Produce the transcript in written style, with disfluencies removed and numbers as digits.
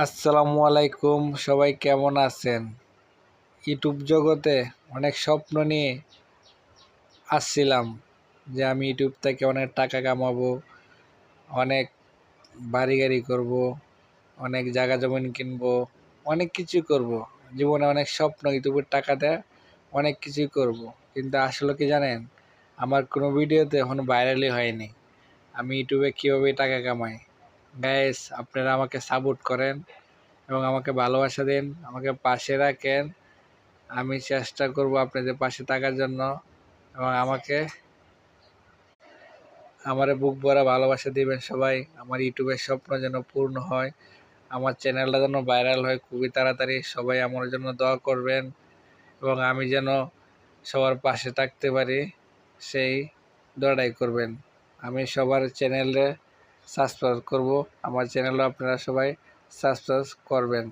আসসালামু আলাইকুম, সবাই কেমন আছেন? ইউটিউব জগতে অনেক স্বপ্ন নিয়ে আসছিলাম যে আমি ইউটিউব থেকে অনেক টাকা কামাবো, অনেক বাড়ি গাড়ি করবো, অনেক জায়গা জমিন কিনবো, অনেক কিছু করব। জীবনে অনেক স্বপ্ন, ইউটিউবের টাকা দেয় অনেক কিছুই করব। কিন্তু আসলে কি জানেন, আমার কোনো ভিডিওতে এখনো ভাইরালই হয়নি আমি ইউটিউবে কীভাবে টাকা কামাই। গাইস, আপনারা আমাকে সাপোর্ট করেন এবং আমাকে ভালোবাসা দিন, আমাকে পাশে রাখেন। আমি চেষ্টা করব আপনাদের পাশে থাকার জন্য এবং আমারে বুক ভরা ভালোবাসা দিবেন সবাই। আমার ইউটিউবের স্বপ্ন যেন পূর্ণ হয়, আমার চ্যানেলটা যেন ভাইরাল হয় খুবই তাড়াতাড়ি। সবাই আমার জন্য দোয়া করবেন এবং আমি যেন সবার পাশে থাকতে পারি, সেই দোয়াটাই করবেন। আমি সবার চ্যানেলে সাবস্ক্রাইব করব, আমার চ্যানেলও আপনারা সবাই সাবস্ক্রাইব করবেন।